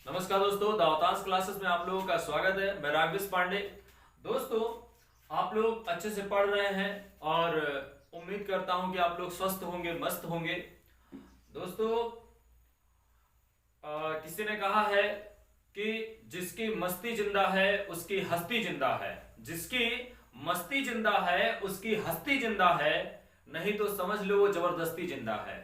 नमस्कार दोस्तों, दावतांश क्लासेस में आप लोगों का स्वागत है। मैं राघवेश पांडे। दोस्तों, आप लोग अच्छे से पढ़ रहे हैं और उम्मीद करता हूं कि आप लोग स्वस्थ होंगे, मस्त होंगे। दोस्तों, किसी ने कहा है कि जिसकी मस्ती जिंदा है उसकी हस्ती जिंदा है, जिसकी मस्ती जिंदा है उसकी हस्ती जिंदा है, नहीं तो समझ लो वो जबरदस्ती जिंदा है।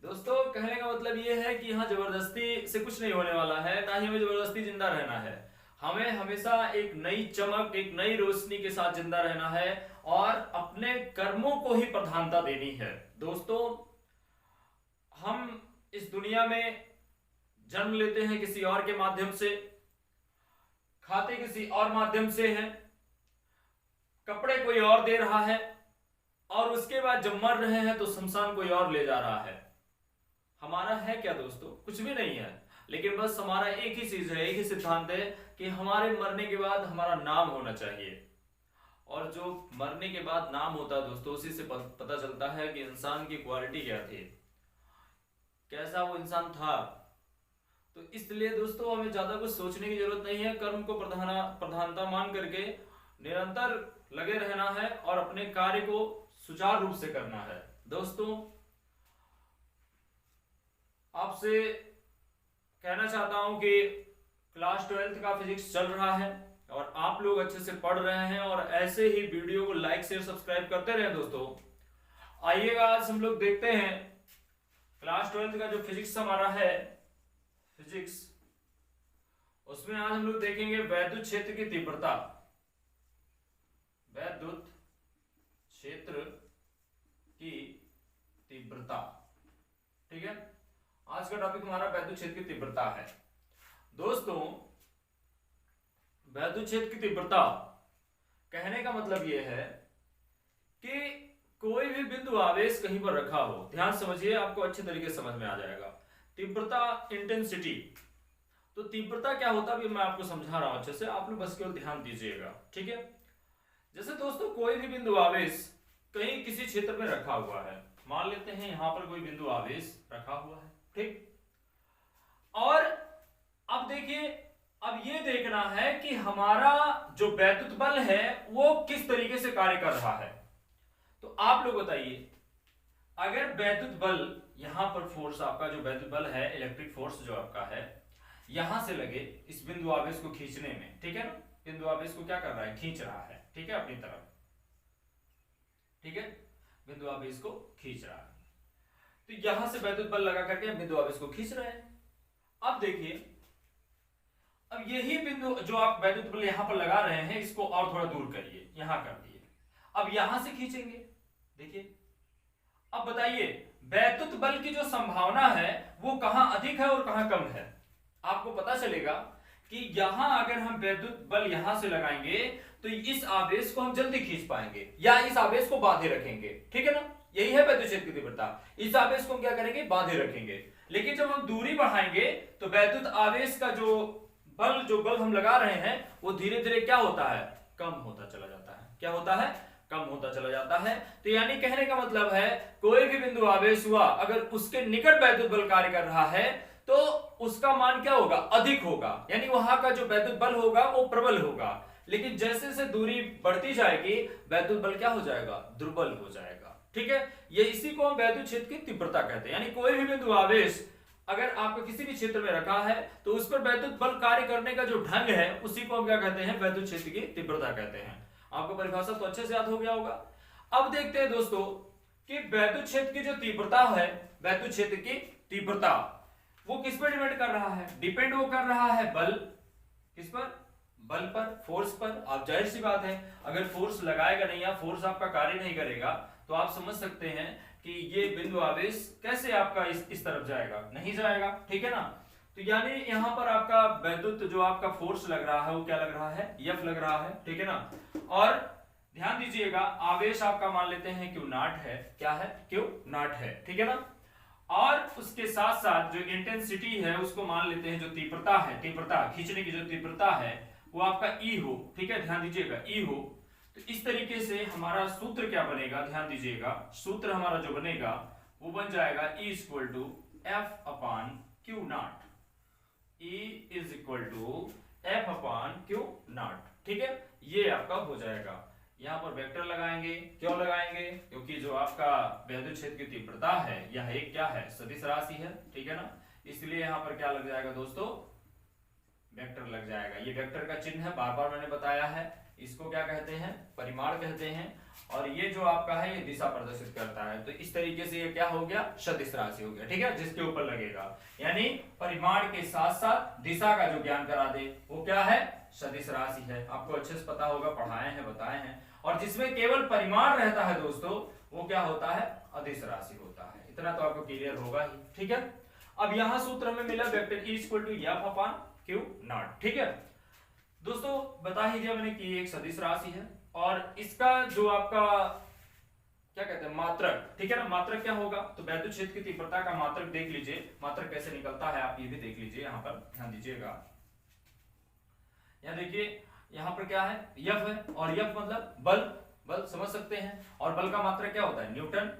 दोस्तों, कहने का मतलब ये है कि यहाँ जबरदस्ती से कुछ नहीं होने वाला है, ना ही हमें जबरदस्ती जिंदा रहना है। हमें हमेशा एक नई चमक, एक नई रोशनी के साथ जिंदा रहना है और अपने कर्मों को ही प्रधानता देनी है। दोस्तों, हम इस दुनिया में जन्म लेते हैं किसी और के माध्यम से, खाते किसी और माध्यम से हैं, कपड़े कोई और दे रहा है और उसके बाद जब मर रहे हैं तो शमशान कोई और ले जा रहा है। हमारा है क्या दोस्तों? कुछ भी नहीं है। लेकिन बस हमारा एक ही चीज है, एक ही सिद्धांत है कि हमारे मरने के बाद हमारा नाम होना चाहिए। और जो मरने के बाद नाम होता है दोस्तों, उसी से पता चलता है कि इंसान की क्वालिटी क्या थी, कैसा वो इंसान था। तो इसलिए दोस्तों, हमें ज्यादा कुछ सोचने की जरूरत नहीं है। कर्म को प्रधानता मान करके निरंतर लगे रहना है और अपने कार्य को सुचारू रूप से करना है। दोस्तों, आपसे कहना चाहता हूं कि क्लास 12th का फिजिक्स चल रहा है और आप लोग अच्छे से पढ़ रहे हैं और ऐसे ही वीडियो को लाइक शेयर सब्सक्राइब करते रहे। दोस्तों, आइएगा आज हम लोग देखते हैं क्लास 12th का जो फिजिक्स हमारा है, फिजिक्स, उसमें आज हम लोग देखेंगे वैद्युत क्षेत्र की तीव्रता। वैद्युत क्षेत्र की तीव्रता, ठीक है। आज का टॉपिक हमारा वैद्युत क्षेत्र की तीव्रता है। दोस्तों, वैद्युत क्षेत्र की तीव्रता कहने का मतलब यह है कि कोई भी बिंदु आवेश कहीं पर रखा हो, ध्यान समझिए, आपको अच्छे तरीके से समझ में आ जाएगा। तीव्रता, इंटेंसिटी। तो तीव्रता क्या होता है, अभी मैं आपको समझा रहा हूं अच्छे से, आप लोग बस केवल ध्यान दीजिएगा, ठीक है। जैसे दोस्तों, कोई भी बिंदु आवेश कहीं किसी क्षेत्र में रखा हुआ है, मान लेते हैं यहां पर कोई बिंदु आवेश रखा हुआ है, ठीक। और अब देखिए, अब ये देखना है कि हमारा जो वैद्युत बल है वो किस तरीके से कार्य कर रहा है। तो आप लोग बताइए, अगर वैद्युत बल यहां पर फोर्स, आपका जो वैद्युत बल है, इलेक्ट्रिक फोर्स जो आपका है, यहां से लगे इस बिंदु आवेश को खींचने में, ठीक है ना। बिंदु आवेश को क्या कर रहा है? खींच रहा है, ठीक है, अपनी तरफ, ठीक है। बिंदु आवेश को खींच रहा है, तो यहां से वैद्युत बल लगा करके बिंदु आवेश को खींच रहे हैं। अब देखिए, अब यही बिंदु जो आप वैद्युत बल यहां पर लगा रहे हैं, इसको और थोड़ा दूर करिए, यहां कर दिए। अब यहां से खींचेंगे, देखिए। अब बताइए, वैद्युत बल की जो संभावना है वो कहां अधिक है और कहां कम है। आपको पता चलेगा कि यहां अगर हम वैद्युत बल यहां से लगाएंगे तो इस आवेश को हम जल्दी खींच पाएंगे या इस आवेश को बांधे रखेंगे, ठीक है ना। यही है वैद्युत क्षेत्र की तीव्रता। इस आवेश को हम क्या करेंगे? बांधे रखेंगे। लेकिन जब हम दूरी बढ़ाएंगे तो वैद्युत आवेश का जो बल हम लगा रहे हैं वो धीरे धीरे क्या होता है? कम होता चला जाता है। क्या होता है? कम होता चला जाता है। तो यानी कहने का मतलब है, कोई भी बिंदु आवेश हुआ, अगर उसके निकट वैद्युत बल कार्य कर रहा है तो उसका मान क्या होगा? अधिक होगा, यानी वहां का जो वैद्युत बल होगा वो प्रबल होगा। लेकिन जैसे जैसे दूरी बढ़ती जाएगी, वैद्युत बल क्या हो जाएगा? दुर्बल हो जाएगा, ठीक है। ये इसी को हम वैद्युत क्षेत्र की तीव्रता कहते हैं। यानी कोई भी बिंदु आवेश अगर आपको किसी भी क्षेत्र में रखा है तो उस पर वैद्युत बल कार्य करने का जो ढंग है उसी को हम क्या कहते हैं? वैद्युत क्षेत्र की तीव्रता कहते हैं। आपको परिभाषा तो अच्छे से याद हो गया होगा। अब देखते हैं दोस्तों कि वैद्युत क्षेत्र की जो तीव्रता है, वैद्युत क्षेत्र की तीव्रता वो किस पर डिपेंड कर रहा है? डिपेंड वो कर रहा है बल, किस पर? बल पर, फोर्स पर। आप जाहिर सी बात है, अगर फोर्स लगाएगा नहीं या फोर्स आपका कार्य नहीं करेगा तो आप समझ सकते हैं कि ये बिंदु आवेश कैसे आपका इस तरफ जाएगा? नहीं जाएगा, ठीक है ना। तो यानी यहां पर आपका वैद्युत जो आपका फोर्स लग रहा है वो क्या लग रहा है? F लग रहा है, ठीक है ना। और ध्यान दीजिएगा, आवेश आपका मान लेते हैं Q नॉट है। क्या है? Q नॉट है, ठीक है ना। और उसके साथ साथ जो इंटेंसिटी है उसको मान लेते हैं, जो तीव्रता है, तीव्रता खींचने की जो तीव्रता है वो आपका E हो, ठीक है, ध्यान दीजिएगा, E हो। तो इस तरीके से हमारा सूत्र क्या बनेगा? ध्यान दीजिएगा, सूत्र हमारा जो बनेगा वो बन जाएगा E equal to F upon Q naught. E is equal to F upon Q naught, ठीक है, ये आपका हो जाएगा। यहाँ पर वेक्टर लगाएंगे, क्यों लगाएंगे, क्योंकि जो आपका वैद्युत क्षेत्र की तीव्रता है यह एक क्या है, सदिश राशि है, ठीक है ना, इसलिए यहाँ पर क्या लग जाएगा दोस्तों, वेक्टर लग जाएगा। ये वेक्टर का चिन्ह है, बार बार मैंने बताया है, इसको क्या कहते हैं, परिमाण कहते हैं, और ये जो आपका है ये दिशा प्रदर्शित करता है। तो इस तरीके से ये क्या हो गया, सदिश राशि हो गया, ठीक है, जिसके ऊपर लगेगा, यानी परिमाण के साथ साथ दिशा का जो ज्ञान करा दे वो क्या है, सदिश राशि है। आपको अच्छे से पता होगा, पढ़ाए हैं, बताए हैं। और जिसमें केवल परिमाण रहता है दोस्तों वो क्या होता है, अदिश राशि होता है। इतना तो आपको क्लियर होगा ही, ठीक है। अब यहां सूत्र में मिला vector E equal to F upon Q naught, ठीक है दोस्तों। बता ही दिया मैंने कि एक सदिश राशि है, और इसका जो आपका क्या कहते हैं, मात्रक, ठीक है ना, मात्रक क्या होगा, तो वैद्युत क्षेत्र की तीव्रता का मात्रक देख लीजिए, मात्रक कैसे निकलता है आप ये भी देख लीजिए, यहाँ पर ध्यान दीजिएगा। यहाँ देखिए, यहाँ पर क्या है, यफ है, और यफ मतलब बल, बल समझ सकते हैं, और बल का मात्रक क्या होता है, न्यूटन,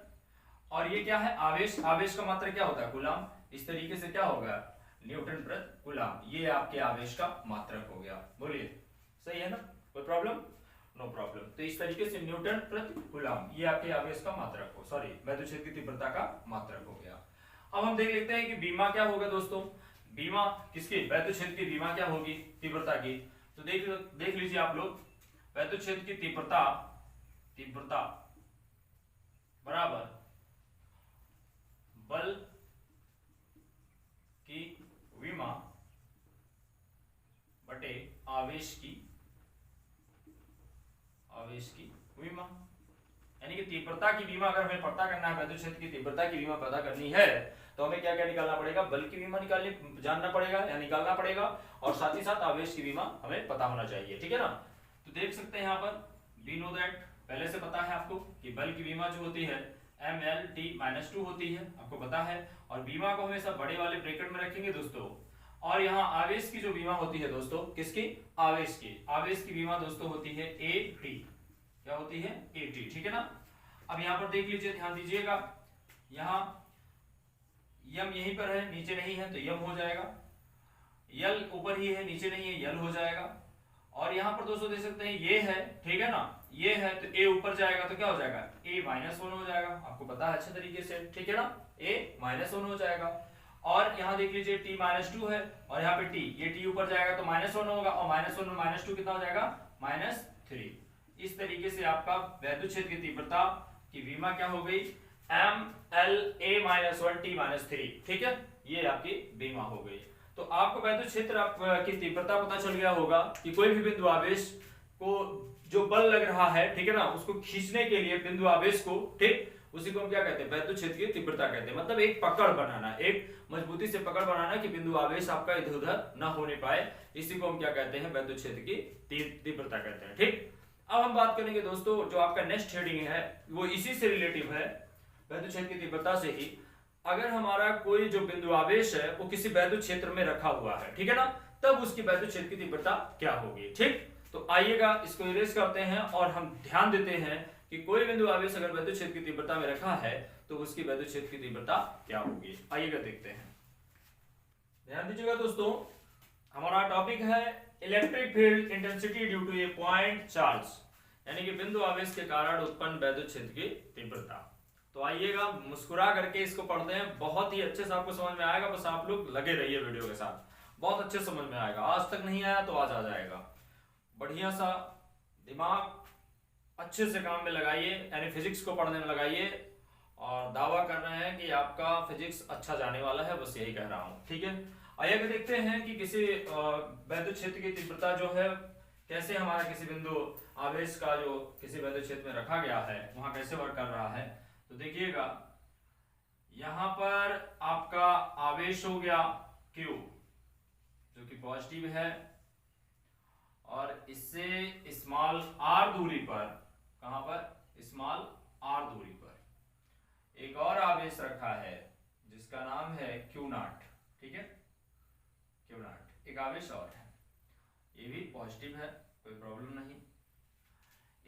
और ये क्या है, आवेश, आवेश का मात्रक क्या होता है, कूलाम। इस तरीके से क्या होगा, न्यूटन प्रति कूलाम, ये आपके आवेश का मात्रक हो गया। बोलिए सही है ना, कोई प्रॉब्लम, नो प्रॉब्लम। तो इस तरीके से न्यूटन प्रति कूलाम ये आपके आवेश का मात्रक हो, सॉरी वैद्युत क्षेत्र की तीव्रता का मात्रक हो गया। अब हम देख लेते हैं कि बीमा क्या होगा दोस्तों, बीमा किसकी, वैद्युत क्षेत्र की बीमा क्या होगी, तीव्रता की। तो देख लीजिए आप लोग, वैद्युत क्षेत्र की तीव्रता, तीव्रता बराबर बल की विमा बटे आवेश की विमा, यानी कि तीव्रता की विमा अगर हमें पता करना है, वैद्युत क्षेत्र की तीव्रता की विमा पता करनी है, तो हमें क्या क्या निकालना पड़ेगा, बल की विमा निकालनी जानना पड़ेगा या निकालना पड़ेगा, और साथ ही साथ आवेश की विमा हमें पता होना चाहिए, ठीक है ना। तो देख सकते हैं यहाँ पर, वी नो दैट, पहले से पता है आपको कि बल की विमा जो होती है MLT-2 होती है, आपको पता है, और बीमा को हमेशा बड़े वाले ब्रैकेट में रखेंगे दोस्तों। और यहाँ आवेश की जो बीमा होती है दोस्तों, किसकी, आवेश की बीमा दोस्तों होती है AT, क्या होती है, AT, ठीक है ना। अब यहाँ पर देख लीजिए, ध्यान दीजिएगा, यहाँ यम यहीं पर है, नीचे नहीं है तो यम हो जाएगा, यल ऊपर ही है नीचे नहीं है, यल हो जाएगा, और यहाँ पर दोस्तों देख सकते हैं ये है, ठीक है ना, ये है तो ए ऊपर जाएगा तो क्या हो जाएगा, A-1 हो जाएगा, आपको पता है अच्छे तरीके से, ठीक है ना, A-1 हो जाएगा। और यहाँ देख लीजिए T-2 है, और यहाँ पे T, ये T ऊपर जाएगा तो -1 होगा, और -1 में -2 कितना हो जाएगा, -3। इस तरीके से आपका वैद्युत क्षेत्र की तीव्रता की विमा क्या हो गई, MLA-1 T-3, ठीक है, ये आपकी बीमा हो गई। तो आपको वैद्युत क्षेत्र की तीव्रता पता चल गया होगा कि कोई भी बिंदु आवेश को जो बल लग रहा है, ठीक है ना, उसको खींचने के लिए बिंदु आवेश को, ठीक, उसी को हम क्या कहते हैं, वैद्युत क्षेत्र की तीव्रता कहते हैं। मतलब एक पकड़ बनाना, एक मजबूती से पकड़ बनाना कि बिंदु आवेश आपका इधर उधर न होने पाए, इसी को हम क्या कहते हैं, वैद्युत क्षेत्र की तीव्रता कहते हैं, ठीक। अब हम बात करेंगे दोस्तों, जो आपका नेक्स्ट हेडिंग है वो इसी से रिलेटिव है, वैद्युत क्षेत्र की तीव्रता से ही। अगर हमारा कोई जो बिंदु आवेश है वो किसी वैद्युत क्षेत्र में रखा हुआ है, ठीक है ना, तब उसकी वैद्युत क्षेत्र की तीव्रता क्या होगी, ठीक। तो आइएगा इसको इरेज करते हैं, और हम ध्यान देते हैं कि कोई बिंदु आवेश अगर वैद्युत क्षेत्र की तीव्रता में रखा है तो उसकी वैद्युत क्षेत्र की तीव्रता क्या होगी। आइएगा देखते हैं, ध्यान दीजिएगा दोस्तों। हमारा टॉपिक है electric field intensity due to a point charge, यानी कि बिंदु आवेश के कारण उत्पन्न वैद्युत क्षेत्र की तीव्रता। तो आइएगा मुस्कुरा करके इसको पढ़ते हैं, बहुत ही अच्छे से आपको समझ में आएगा, बस आप लोग लगे रहिए वीडियो के साथ, बहुत अच्छे समझ में आएगा। आज तक नहीं आया तो आज आ जाएगा। बढ़िया सा दिमाग अच्छे से काम में लगाइए, यानी फिजिक्स को पढ़ने में लगाइए, और दावा कर रहे हैं कि आपका फिजिक्स अच्छा जाने वाला है, बस यही कह रहा हूं, ठीक है। आइए देखते हैं कि किसी वैद्युत क्षेत्र की तीव्रता जो है कैसे हमारा किसी बिंदु आवेश का जो किसी वैद्युत क्षेत्र में रखा गया है वहां कैसे वर्क कर रहा है। तो देखिएगा, यहां पर आपका आवेश हो गया Q जो कि पॉजिटिव है, और इससे स्मॉल r दूरी पर, कहां पर, स्मॉल r दूरी पर एक और आवेश रखा है जिसका नाम है Q0, ठीक है, Q0 एक आवेश और है, ये भी पॉजिटिव है, कोई प्रॉब्लम नहीं।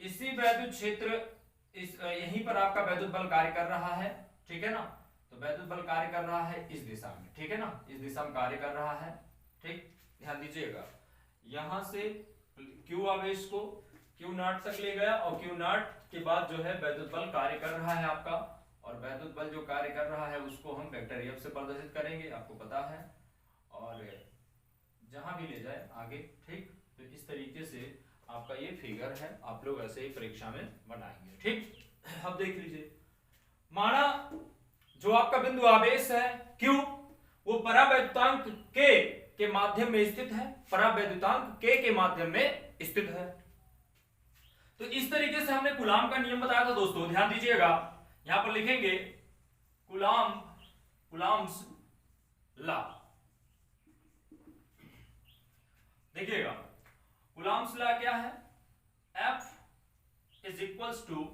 इसी वैद्युत क्षेत्र यहीं पर आपका वैद्युत बल कार्य कर रहा है, ठीक है ना, तो वैद्युत बल कार्य कर रहा है इस दिशा में, ठीक है ना, इस दिशा में कार्य कर रहा है। ठीक, ध्यान दीजिएगा, यहां से Q आवेश को Q नॉट तक ले गया और Q नॉट के बाद जो है वैद्युत बल कार्य कर रहा है आपका, और वैद्युत बल जो कार्य कर रहा है उसको हम वेक्टर F से प्रदर्शित करेंगे, आपको पता है, और जहां भी ले जाए आगे। ठीक, तो इस तरीके से आपका ये फिगर है, आप लोग ऐसे ही परीक्षा में बनाएंगे। ठीक, अब देख लीजिए, माना जो आपका बिंदु आवेश है Q वो परावैद्युतांक K के माध्यम में स्थित है, परावैद्युतांक K के माध्यम में स्थित है। तो इस तरीके से हमने कूलाम का नियम बताया था दोस्तों, ध्यान दीजिएगा, यहां पर लिखेंगे कूलाम्स लॉ। देखिएगा कूलाम्स लॉ क्या है, F is equals to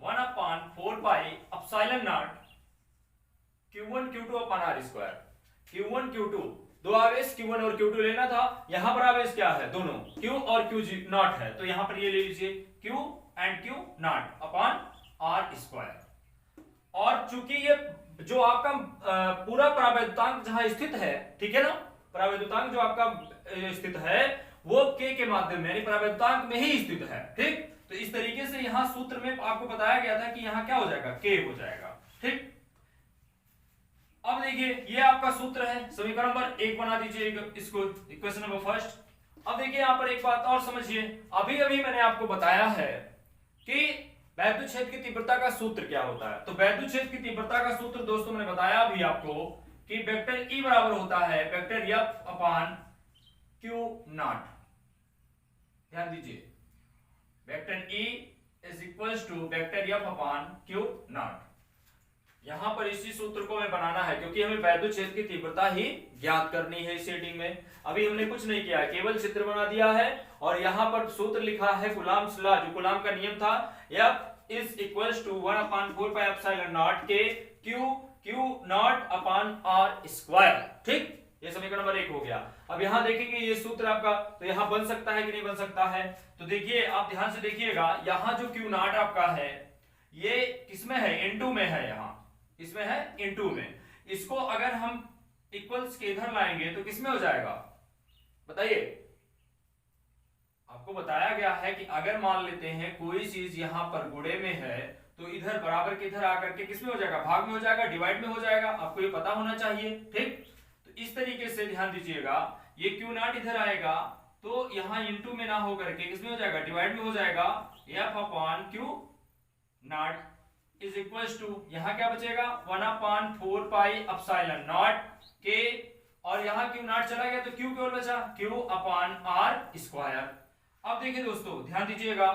1/4 epsilon naught Q1 Q2 upon R square. Q1 Q2 दो आवेश Q1 और Q2 लेना था, यहां पर आवेश क्या है, दोनों Q और Q नॉट है, तो यहां पर ये ले लीजिए Q and Q naught upon R square. और चूंकि ये जो आपका पूरा परावैद्युतांक जहां स्थित है, ठीक है ना, परावैद्युतांक जो आपका स्थित है वो K के माध्यम में यानी परावैद्युतांक में ही स्थित है। ठीक, तो इस तरीके से यहां सूत्र में आपको बताया गया था कि यहां क्या हो जाएगा, K हो जाएगा। ठीक, अब देखिए ये आपका सूत्र है, समीकरण नंबर 1 बना दीजिए इसको, इक्वेशन नंबर फर्स्ट। अब देखिए यहां पर एक बात और समझिए, अभी अभी मैंने आपको बताया है कि वैद्युत क्षेत्र की तीव्रता का सूत्र क्या होता है। तो वैद्युत क्षेत्र की तीव्रता का सूत्र दोस्तों मैंने बताया अभी आपको कि वेक्टर E बराबर होता है vector F upon Q naught. ध्यान दीजिए, vector E is equals to vector F upon Q naught. यहां पर इसी सूत्र को हमें बनाना है क्योंकि हमें वैद्युत क्षेत्र की तीव्रता ही ज्ञात करनी है इस सेटिंग में। अभी हमने कुछ नहीं किया, केवल चित्र बना दिया है और यहां पर सूत्र लिखा है कूलाम्स लॉ, जो कूलाम का नियम था, F is equals to 1/4 epsilon naught के Q naught upon R square. ठीक, ये समीकरण नंबर 1 हो गया। अब यहां देखेंगे ये सूत्र आपका, तो यहां बन सकता है कि नहीं बन सकता है, तो देखिए आप ध्यान से देखिएगा, यहां जो Q नॉट आपका है ये किसमें है, N2 में है, यहां इसमें है N2 में। इसको अगर हम इक्वल्स के इधर लाएंगे तो किसमें हो जाएगा बताइए। आपको बताया गया है कि अगर मान लेते हैं कोई चीज यहां पर गुणे में है तो इधर बराबर के इधर आकर के किसमें हो जाएगा, भाग में हो जाएगा, डिवाइड में हो जाएगा, आपको ये पता होना चाहिए। ठीक, तो इस तरीके से ध्यान दीजिएगा, ये Q नॉट इधर आएगा तो यहां N2 में ना होकर के किसमें हो जाएगा, डिवाइड में हो जाएगा, F upon Q naught is equals to यहां क्या बचेगा 1/4 पाई एप्सिलॉन नॉट के, और यहां Q नॉट चला गया तो Q केवल बचा Q अपॉन R स्क्वायर। अब देखिए दोस्तों ध्यान दीजिएगा,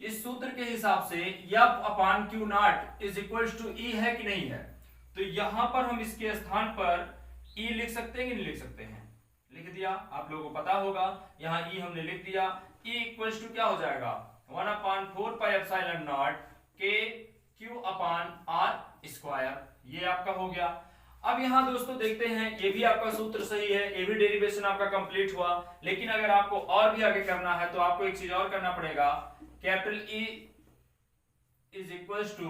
इस सूत्र के हिसाब से F upon Q naught is equals to E है कि नहीं है, तो यहां पर हम इसके स्थान पर E लिख सकते हैं कि नहीं लिख सकते हैं, लिख दिया, आप लोगों को पता होगा, यहां E हमने लिख दिया। E इक्वल्स टू क्या हो जाएगा 1/4 पाई एप्सिलॉन नॉट के Q अपॉन R स्क्वायर, ये आपका हो गया। अब यहां दोस्तों देखते हैं, ये भी आपका सूत्र सही है, ये भी डेरिवेशन आपका कंप्लीट हुआ, लेकिन अगर आपको और भी आगे करना है तो आपको एक चीज और करना पड़ेगा, capital E is equals to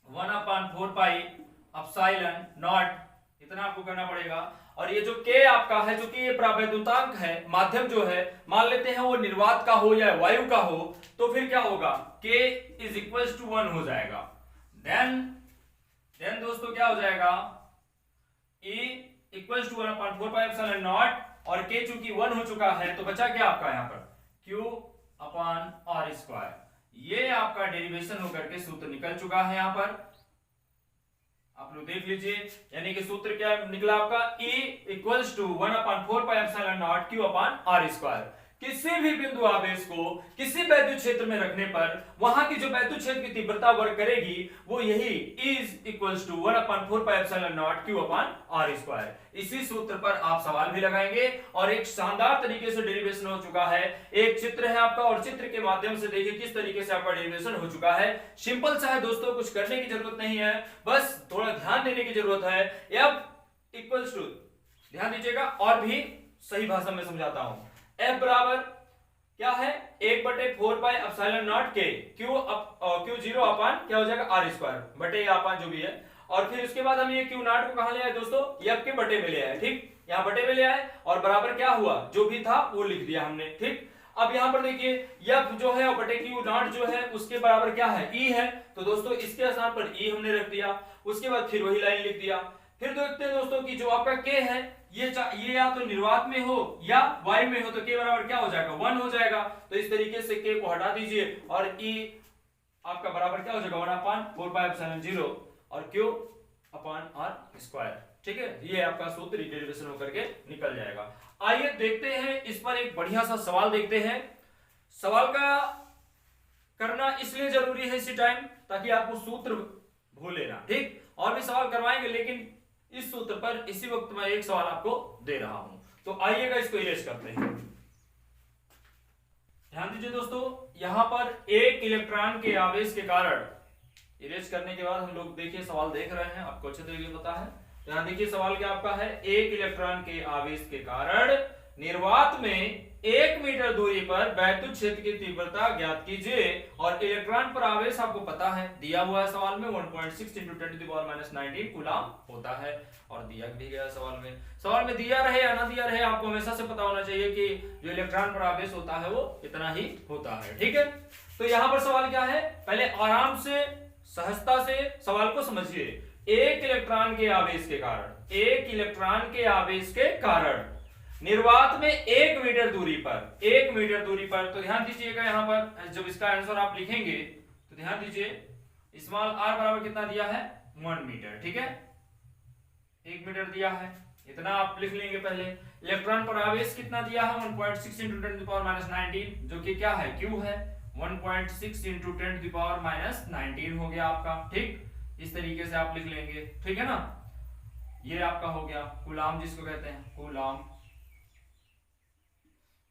1/4 pi epsilon naught, इतना आपको करना पड़ेगा। और ये जो K आपका है, जो कि ये परावैद्युतांक है, माध्यम जो है मान लेते हैं वो निर्वात का हो या वायु का हो, तो फिर क्या होगा, K इज इक्वल्स टू 1 हो जाएगा। देन दोस्तों क्या हो जाएगा, E equals to 1/4 pi epsilon naught, और K चूंकि 1 हो चुका है तो बचा क्या आपका यहाँ पर Q अपॉन R स्क्वायर। ये आपका डेरिवेशन होकर के सूत्र निकल चुका है यहाँ पर, आप लोग देख लीजिए, यानी कि सूत्र क्या निकला आपका, E equals to 1/4 pi epsilon naught Q upon R square. किसी भी बिंदु आवेश को किसी वैद्युत क्षेत्र में रखने पर वहां की जो वैद्युत क्षेत्र की तीव्रता वर्ग करेगी वो यही E is equals to 1/4 pi epsilon naught Q upon R square. इसी सूत्र पर आप सवाल भी लगाएंगे और एक शानदार तरीके से डेरिवेशन हो चुका है। एक चित्र है आपका और चित्र के माध्यम से देखिए किस तरीके से आपका डेरिवेशन हो चुका है। सिंपल सा है दोस्तों, कुछ करने की जरूरत नहीं है, बस थोड़ा ध्यान देने की जरूरत है। F इक्वल्स टू, ध्यान दीजिएगा और भी सही भाषा में समझाता हूं, F बराबर क्या है 1/4 पाई एप्सिलॉन नॉट के Q0 अपान क्या हो जाएगा R स्क्वायर बटे अपान जो भी है और फिर उसके बाद हम ये क्यू नॉट को कहां ले आए दोस्तों, एफ के बटे में ले आए। ठीक, यहाँ बटे में ले आए और बराबर क्या हुआ, जो भी था वो लिख दिया हमने। ठीक, अब यहाँ पर देखिए एफ जो है बटे क्यू नॉट जो है उसके बराबर क्या है, ई है, तो दोस्तों इसके स्थान पर ई हमने रख दिया। उसके बाद फिर वही लाइन लिख दिया। फिर देखते हैं दोस्तों कि जो आपका के है ये या तो निर्वात में हो या वाई में हो, तो के बराबर क्या हो जाएगा, 1 हो जाएगा। तो इस तरीके से के को हटा दीजिए और ई आपका बराबर क्या हो जाएगा, 1/4πε0 और क्यू अपॉन आर स्क्वायर। ठीक है, ये आपका सूत्र डेरिवेशन होकर के निकल जाएगा। आइए देखते हैं इस पर एक बढ़िया सा सवाल देखते हैं। सवाल का करना इसलिए जरूरी है इसी टाइम ताकि आपको सूत्र भूले ना। ठीक, और भी सवाल करवाएंगे लेकिन इस सूत्र पर इसी वक्त मैं एक सवाल आपको दे रहा हूं, तो आइएगा इसको इरेज करते हैं। ध्यान दीजिए दोस्तों, यहां पर एक इलेक्ट्रॉन के आवेश के कारण, इरेज करने के बाद हम लोग देखिए सवाल देख रहे हैं, आपको अच्छे तरीके पता है। यहां देखिए सवाल क्या आपका है, एक इलेक्ट्रॉन के आवेश के कारण निर्वात में 1 मीटर दूरी पर वैद्युत क्षेत्र की तीव्रता ज्ञात कीजिए। और इलेक्ट्रॉन पर आवेश आपको पता है, दिया हुआ है सवाल में 1.6 × 10⁻⁻⁹ कूलम होता है और दिया भी गया सवाल में। सवाल में दिया रहे या ना दिया रहे, आपको हमेशा से पता होना चाहिए कि जो इलेक्ट्रॉन पर आवेश होता है वो इतना ही होता है। ठीक है, तो यहां पर सवाल क्या है, पहले आराम से सहजता से सवाल को समझिए। एक इलेक्ट्रॉन के आवेश के कारण, एक इलेक्ट्रॉन के आवेश के कारण निर्वात में 1 मीटर दूरी पर, 1 मीटर दूरी पर, तो ध्यान दीजिएगा यहां पर जब इसका आंसर आप लिखेंगे तो ध्यान दीजिए स्मॉल r बराबर कितना दिया है, 1 मीटर। ठीक है, 1 मीटर दिया है, इतना आप लिख लेंगे पहले। इलेक्ट्रॉन पर आवेश कितना दिया है, 1.6 × 10⁻⁹ जो कि क्या है, क्यू है, 1.6 × 10⁻⁹ हो गया आपका। ठीक, इस तरीके से आप लिख लेंगे। ठीक है ना, ये आपका हो गया कूलाम जिसको कहते हैं, कूलाम।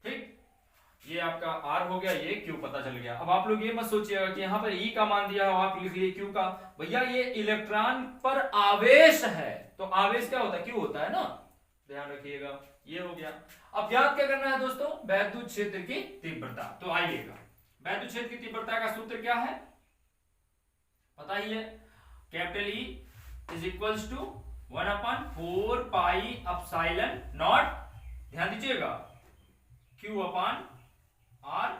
ठीक, ये आपका R हो गया, ये Q पता चल गया। अब आप लोग ये मत सोचिएगा कि यहाँ पर E का मान दिया हो आप लिख लिए Q का, भैया ये इलेक्ट्रॉन पर आवेश है, तो आवेश क्या होता है, Q होता है ना, ध्यान रखिएगा। ये हो गया। अब याद क्या करना है दोस्तों, वैद्युत क्षेत्र की तीव्रता। तो आइएगा, वैद्युत क्षेत्र की तीव्रता का सूत्र क्या है, पता ही है, capital E is equals to 1/4πε0, ध्यान दीजिएगा, Q अपॉन R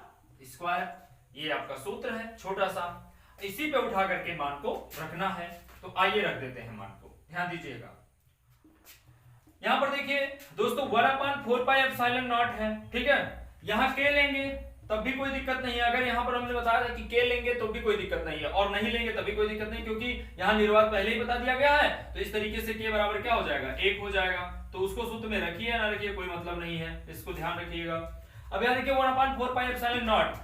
स्क्वायर। ये आपका सूत्र है छोटा सा, इसी पे उठा करके मान को रखना है। तो आइए रख देते हैं मान को, ध्यान दीजिएगा। यहां पर देखिए दोस्तों 1/4πε0 है। ठीक है, यहां के लेंगे तब भी कोई दिक्कत नहीं है। अगर यहां पर हमने बताया था कि के लेंगे तो भी कोई दिक्कत नहीं है, और नहीं लेंगे तभी कोई दिक्कत नहीं, क्योंकि यहां निर्वात पहले ही बता दिया गया है। तो इस तरीके से के बराबर क्या हो जाएगा, 1 हो जाएगा। तो उसको सूत्र में रखिए या ना रखिए कोई मतलब नहीं है, इसको ध्यान रखिएगा। अब यहां देखिए 1/4πε0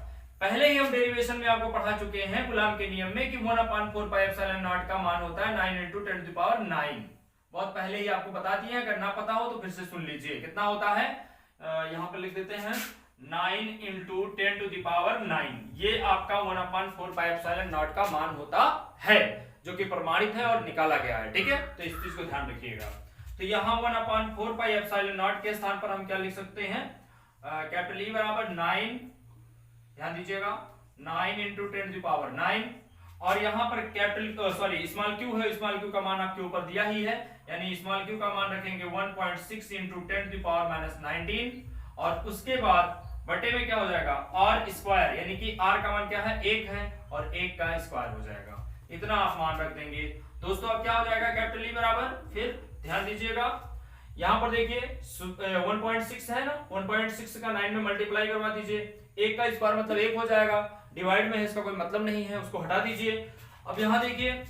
पहले ही हम डेरिवेशन में आपको पढ़ा चुके हैं कूलाम के नियम में कि 1/4πε0 का मान होता है 9 × 10⁹ बहुत पहले ही आपको बता दिए हैं, अगर ना पता हो तो फिर से सुन लीजिए। कितना होता है, यहां पर लिख देते हैं 9 × 10⁹ ये आपका 1/4πε0 का मान होता है, जो कि प्रमाणित है और निकाला गया है। ठीक है, तो इस चीज को ध्यान रखिएगा। तो यहाँ 1/4πε0 के स्थान पर हम क्या लिख सकते हैं, कैपिटल E बराबर 9, ध्यान दीजिएगा, 9 × 10⁹, और यहाँ पर कैपिटल स्मॉल क्यू है, स्मॉल क्यू का मान आपके ऊपर दिया ही है, यानी स्मॉल क्यू का मान रखेंगे 1.6 × 10⁻⁹, और उसके बाद बटे में क्या हो जाएगा, R स्क्वायर, यानी कि R का मान क्या है, 1 है, और 1 का स्क्वायर हो जाएगा। इतना आप मान रख देंगे दोस्तों। अब क्या हो जाएगा, कैपिटल E बराबर, फिर ध्यान दीजिएगा यहां पर देखिए 1.6 है ना, 1.6 का 9 में मल्टीप्लाई करवा दीजिए, 1 का स्क्वायर मतलब 1 हो जाएगा, डिवाइड में है इसका कोई मतलब नहीं है, उसको हटा दीजिए। अब यहां देखिए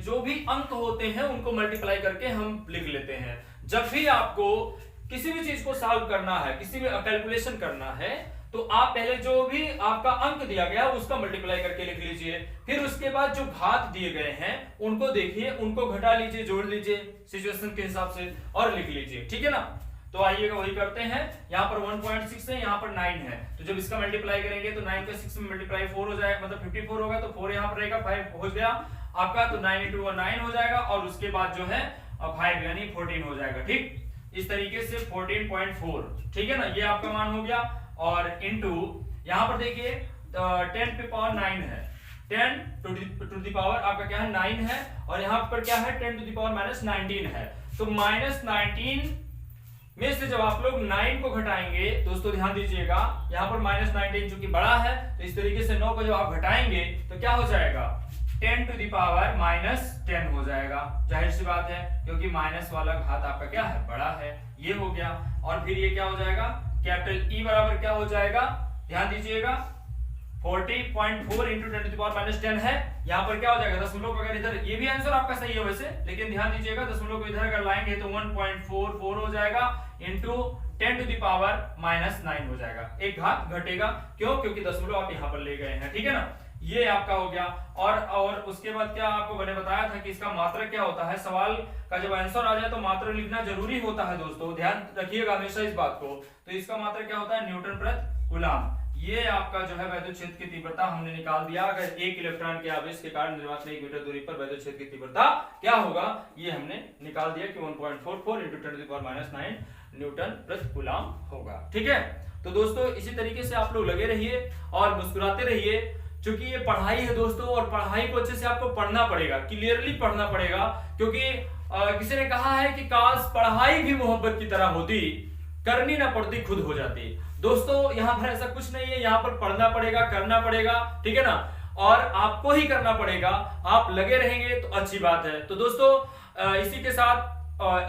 जो भी अंक होते हैं उनको मल्टीप्लाई करके हम लिख लेते हैं। जब भी आपको किसी भी चीज को सॉल्व करना है, किसी भी कैलकुलेशन करना है, तो आप पहले जो भी आपका अंक दिया गया उसका मल्टीप्लाई करके लिख लीजिए, फिर उसके बाद जो घात दिए गए हैं उनको देखिए, उनको घटा लीजिए, जोड़ लीजिए सिचुएशन के हिसाब से और लिख लीजिए। ठीक है ना, तो आइएगा वही करते हैं। यहाँ पर 1.6 है, यहाँ पर 9 है, तो जब इसका मल्टीप्लाई करेंगे तो 9 का 6 में मल्टीप्लाई 4 हो जाएगा, मतलब 54 होगा, तो 4 यहाँ पर रहेगा, 5 हो गया आपका, तो 9 × 9 हो जाएगा, और उसके बाद जो है 5 यानी 14 हो जाएगा। ठीक, इस तरीके से 14.4, ठीक है ना, ये आपका मान हो गया। और इनटू यहाँ पर देखिए 10⁻⁹ है, 10 टू द पावर आपका क्या है 9 है, और यहाँ पर क्या है 10 टू द पावर माइनस 19 है। तो माइनस 19 में से जब आप लोग 9 को घटाएंगे, दोस्तों ध्यान दीजिएगा, यहाँ पर माइनस 19 चूंकि बड़ा है, तो इस तरीके से 9 को जब आप घटाएंगे तो क्या हो जाएगा 10 टू द पावर माइनस 10 हो जाएगा। जाहिर सी बात है, क्योंकि माइनस वाला घात आपका क्या है बड़ा है, ये हो गया। और फिर ये क्या हो जाएगा, कैपिटल ई बराबर क्या हो जाएगा, ध्यान दीजिएगा 40.4 into 10 to the power minus 10 है। यहाँ पर क्या हो जाएगा दशमलव को अगर इधर, ये भी आंसर आपका सही है वैसे, लेकिन ध्यान दीजिएगा दशमलव को इधर अगर लाएंगे तो 1.44 हो जाएगा into 10 to the power minus 9 हो जाएगा। एक घात घटेगा, क्यों, क्योंकि दशमलव आप यहाँ पर ले गए हैं, ठीक है ना। ये आपका हो गया। और उसके बाद क्या आपको मैंने बताया था कि इसका मात्रक क्या होता है, सवाल का जब आंसर आ जाए तो मात्रक लिखना जरूरी होता है दोस्तों, ध्यान रखिएगा हमेशा इस बात को। तो इसका मात्रक क्या होता है, न्यूटन प्रति कूलम। ये आपका जो है वैद्युत क्षेत्र की तीव्रता हमने निकाल दिया। अगर एक इलेक्ट्रॉन के आवेश के कारण निर्वात से 1 मीटर दूरी पर वैद्युत क्षेत्र की तीव्रता क्या होगा, ये हमने निकाल दिया कि 1.44 into 10 to the power minus 9 newton प्रति कूलम होगा, ठीक है। तो दोस्तों इसी तरीके से आप लोग लगे रहिए और मुस्कुराते रहिए, क्योंकि ये पढ़ाई है दोस्तों, और पढ़ाई को अच्छे से आपको पढ़ना पड़ेगा, क्लियरली पढ़ना पड़ेगा। क्योंकि किसी ने कहा है कि काश पढ़ाई भी मोहब्बत की तरह होती, करनी ना पड़ती खुद हो जाती। दोस्तों यहाँ पर ऐसा कुछ नहीं है, यहाँ पर पढ़ना पड़ेगा, करना पड़ेगा, ठीक है ना, और आपको ही करना पड़ेगा। आप लगे रहेंगे तो अच्छी बात है। तो दोस्तों इसी के साथ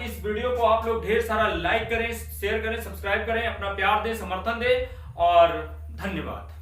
इस वीडियो को आप लोग ढेर सारा लाइक करें, शेयर करें, सब्सक्राइब करें, अपना प्यार दें, समर्थन दें, और धन्यवाद।